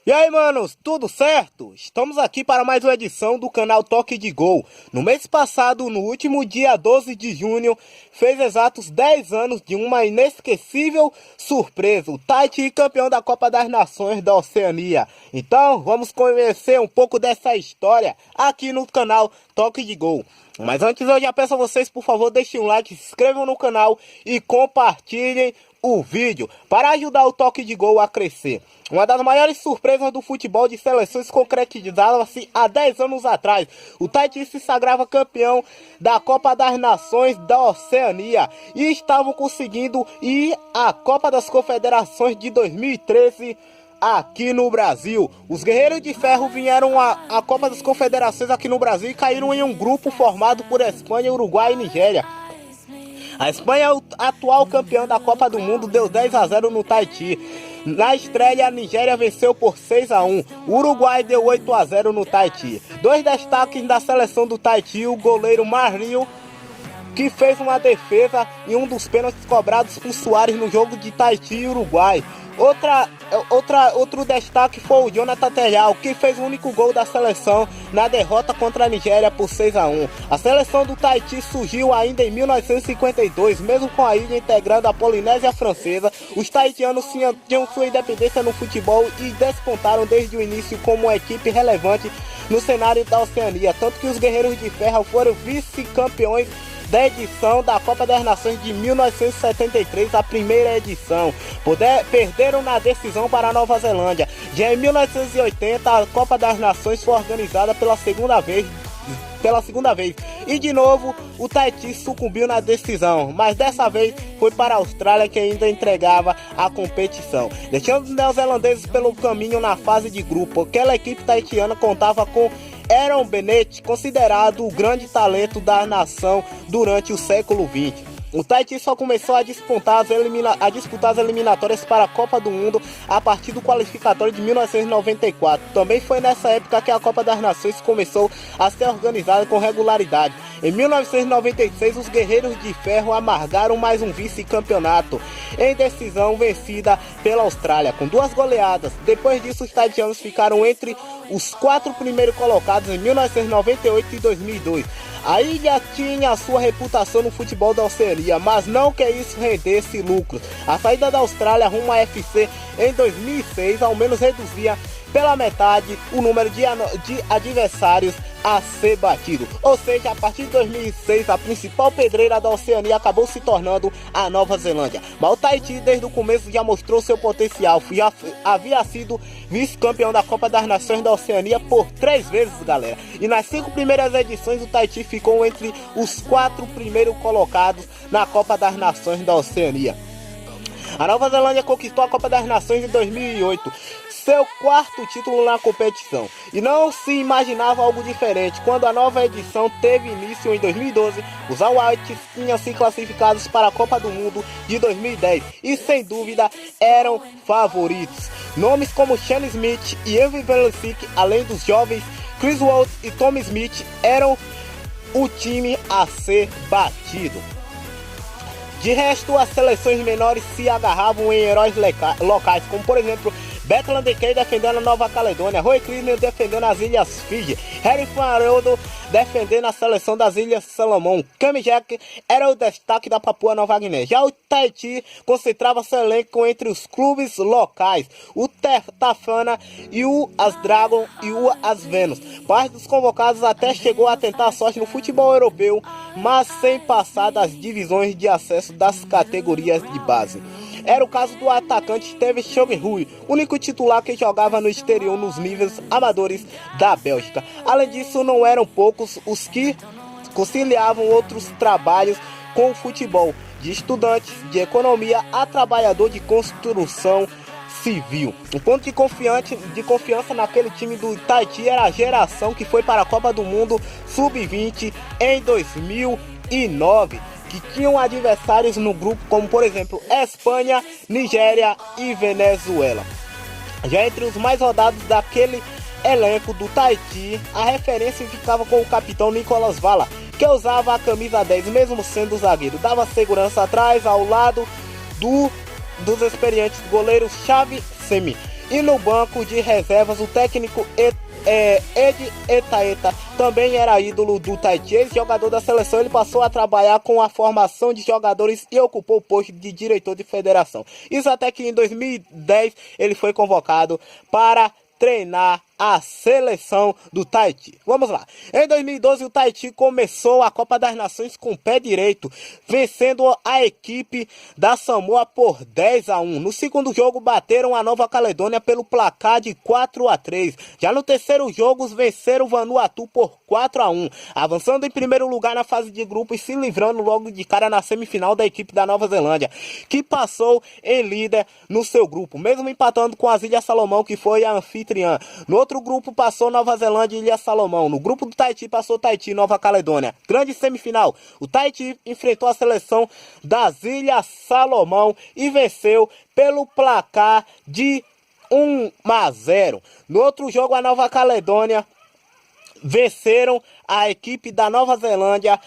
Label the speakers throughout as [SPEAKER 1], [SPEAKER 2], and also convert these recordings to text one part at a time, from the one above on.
[SPEAKER 1] E aí, manos, tudo certo? Estamos aqui para mais uma edição do canal Toque de Gol. No mês passado, no último dia 12 de junho, fez exatos 10 anos de uma inesquecível surpresa, o Tahiti campeão da Copa das Nações da Oceania. Então, vamos conhecer um pouco dessa história aqui no canal Toque de Gol. Mas antes eu já peço a vocês, por favor, deixem um like, se inscrevam no canal e compartilhem o vídeo para ajudar o Toque de Gol a crescer. Uma das maiores surpresas do futebol de seleções concretizava-se há 10 anos atrás. O Tahiti se sagrava campeão da Copa das Nações da Oceania e estavam conseguindo ir à Copa das Confederações de 2013 aqui no Brasil. Os Guerreiros de Ferro vieram à Copa das Confederações aqui no Brasil e caíram em um grupo formado por Espanha, Uruguai e Nigéria. A Espanha, atual campeã da Copa do Mundo, deu 10-0 no Tahiti. Na estreia, a Nigéria venceu por 6-1. O Uruguai deu 8-0 no Tahiti. Dois destaques da seleção do Tahiti: o goleiro Marinho, que fez uma defesa em um dos pênaltis cobrados por Soares no jogo de Tahiti e Uruguai. Outro destaque foi o Jonathan Telhau, que fez o único gol da seleção na derrota contra a Nigéria por 6-1. A seleção do Tahiti surgiu ainda em 1952, mesmo com a ilha integrando a Polinésia Francesa. Os tahitianos tinham sua independência no futebol e despontaram desde o início como uma equipe relevante no cenário da Oceania, tanto que os Guerreiros de Ferro foram vice-campeões da edição da Copa das Nações de 1973, a primeira edição. Perderam na decisão para a Nova Zelândia. Já em 1980, a Copa das Nações foi organizada pela segunda vez. E de novo, o Tahiti sucumbiu na decisão, mas dessa vez foi para a Austrália, que ainda entregava a competição, deixando os neozelandeses pelo caminho na fase de grupo. Aquela equipe tahitiana contava com Aaron Bennett, considerado o grande talento da nação durante o século XX. O Tahiti só começou a disputar as eliminatórias para a Copa do Mundo a partir do qualificatório de 1994. Também foi nessa época que a Copa das Nações começou a ser organizada com regularidade. Em 1996, os Guerreiros de Ferro amargaram mais um vice-campeonato, em decisão vencida pela Austrália, com 2 goleadas. Depois disso, os tahitianos ficaram entre os 4 primeiros colocados em 1998 e 2002. A ilha tinha a sua reputação no futebol da Oceania, mas não que isso rendesse lucros. A saída da Austrália rumo à FC em 2006 ao menos reduzia pela metade o número de adversários a ser batido. Ou seja, a partir de 2006, a principal pedreira da Oceania acabou se tornando a Nova Zelândia. Mas o Tahiti desde o começo já mostrou seu potencial. Havia sido vice-campeão da Copa das Nações da Oceania por 3 vezes, galera. E nas 5 primeiras edições, o Tahiti ficou entre os 4 primeiros colocados na Copa das Nações da Oceania. A Nova Zelândia conquistou a Copa das Nações em 2008, seu 4º título na competição. E não se imaginava algo diferente quando a nova edição teve início em 2012. Os All Whites tinham se classificados para a Copa do Mundo de 2010 e sem dúvida eram favoritos. Nomes como Shane Smith e Evan Velicic, além dos jovens Chris Wold e Tom Smith, eram o time a ser batido. De resto, as seleções menores se agarravam em heróis locais, como por exemplo Bethlehem Decay defendendo a Nova Caledônia, Roy Krisner defendendo as Ilhas Fiji, Harry Faroldo defendendo a seleção das Ilhas Salomão. Cam Jack era o destaque da Papua Nova Guiné. Já o Tahiti concentrava seu elenco entre os clubes locais, o Tafana e o As Dragon e o As Venus. Parte dos convocados até chegou a tentar sorte no futebol europeu, mas sem passar das divisões de acesso das categorias de base. Era o caso do atacante Steve Chogherui, único titular que jogava no exterior nos níveis amadores da Bélgica. Além disso, não eram poucos os que conciliavam outros trabalhos com o futebol, de estudante, de economia a trabalhador de construção civil. Um ponto de confiança naquele time do Tahiti era a geração que foi para a Copa do Mundo Sub-20 em 2009. Que tinham adversários no grupo como por exemplo Espanha, Nigéria e Venezuela. Já entre os mais rodados daquele elenco do Tahiti, a referência ficava com o capitão Nicolas Vala, que usava a camisa 10 mesmo sendo zagueiro, dava segurança atrás ao lado dos experientes goleiros Xavi Semi E no banco de reservas, o técnico Ed Etaeta também era ídolo do Tahiti. Ex-jogador da seleção, ele passou a trabalhar com a formação de jogadores e ocupou o posto de diretor de federação. Isso até que em 2010 ele foi convocado para treinar a seleção do Tahiti. Vamos lá. Em 2012 o Tahiti começou a Copa das Nações com o pé direito, vencendo a equipe da Samoa por 10-1. No segundo jogo bateram a Nova Caledônia pelo placar de 4-3. Já no terceiro jogo venceram o Vanuatu por 4-1, avançando em primeiro lugar na fase de grupos e se livrando logo de cara na semifinal da equipe da Nova Zelândia, que passou em líder no seu grupo, mesmo empatando com as Ilhas Salomão, que foi a anfitriã. No outro grupo passou Nova Zelândia e Ilha Salomão. No grupo do Tahiti passou Tahiti e Nova Caledônia. Grande semifinal. O Tahiti enfrentou a seleção das Ilhas Salomão e venceu pelo placar de 1-0. No outro jogo, a Nova Caledônia venceram a equipe da Nova Zelândia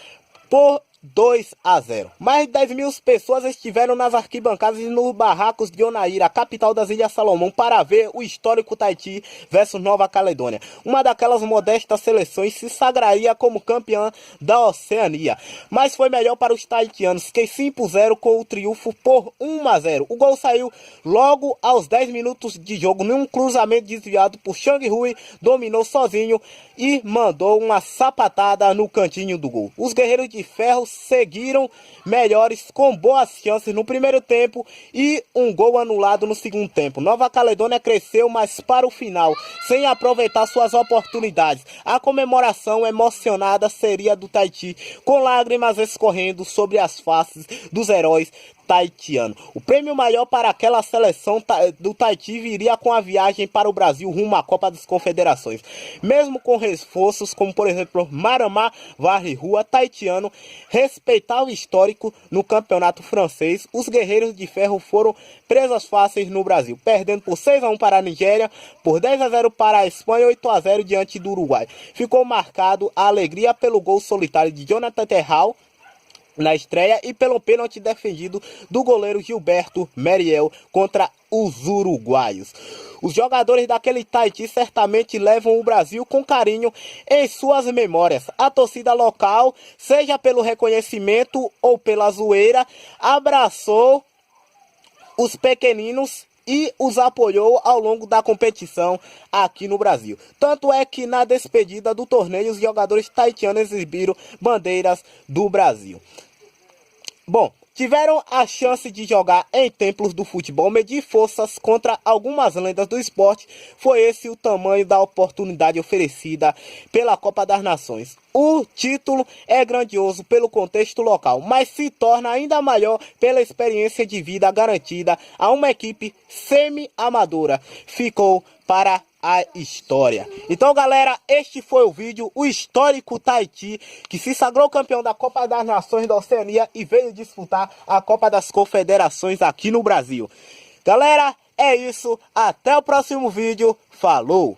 [SPEAKER 1] por 2-0. Mais de 10 mil pessoas estiveram nas arquibancadas e nos barracos de Onaira, a capital das Ilhas Salomão, para ver o histórico Tahiti versus Nova Caledônia. Uma daquelas modestas seleções se sagraria como campeã da Oceania, mas foi melhor para os tahitianos, que se impuseram com o triunfo por 1-0. O gol saiu logo aos 10 minutos de jogo, num cruzamento desviado por Chang Hui, dominou sozinho e mandou uma sapatada no cantinho do gol. Os guerreiros de ferro seguiram melhores, com boas chances no primeiro tempo e um gol anulado no segundo tempo. Nova Caledônia cresceu, mas para o final, sem aproveitar suas oportunidades. A comemoração emocionada seria do Tahiti, com lágrimas escorrendo sobre as faces dos heróis tahitiano. O prêmio maior para aquela seleção do Tahiti viria com a viagem para o Brasil rumo à Copa das Confederações. Mesmo com reforços como, por exemplo, Maramá Varri-Rua, tahitiano, respeitava o histórico no campeonato francês, os guerreiros de ferro foram presas fáceis no Brasil, perdendo por 6-1 para a Nigéria, por 10-0 para a Espanha e 8-0 diante do Uruguai. Ficou marcado a alegria pelo gol solitário de Jonathan Terral na estreia e pelo pênalti defendido do goleiro Gilberto Meriel contra os uruguaios. Os jogadores daquele Tahiti certamente levam o Brasil com carinho em suas memórias. A torcida local, seja pelo reconhecimento ou pela zoeira, abraçou os pequeninos e os apoiou ao longo da competição aqui no Brasil. Tanto é que na despedida do torneio, os jogadores tahitianos exibiram bandeiras do Brasil. Bom, tiveram a chance de jogar em templos do futebol, medir forças contra algumas lendas do esporte. Foi esse o tamanho da oportunidade oferecida pela Copa das Nações. O título é grandioso pelo contexto local, mas se torna ainda maior pela experiência de vida garantida a uma equipe semi-amadora. Ficou para a história. Então, galera, este foi o vídeo, o histórico Tahiti, que se sagrou campeão da Copa das Nações da Oceania e veio disputar a Copa das Confederações aqui no Brasil. Galera, é isso. Até o próximo vídeo. Falou!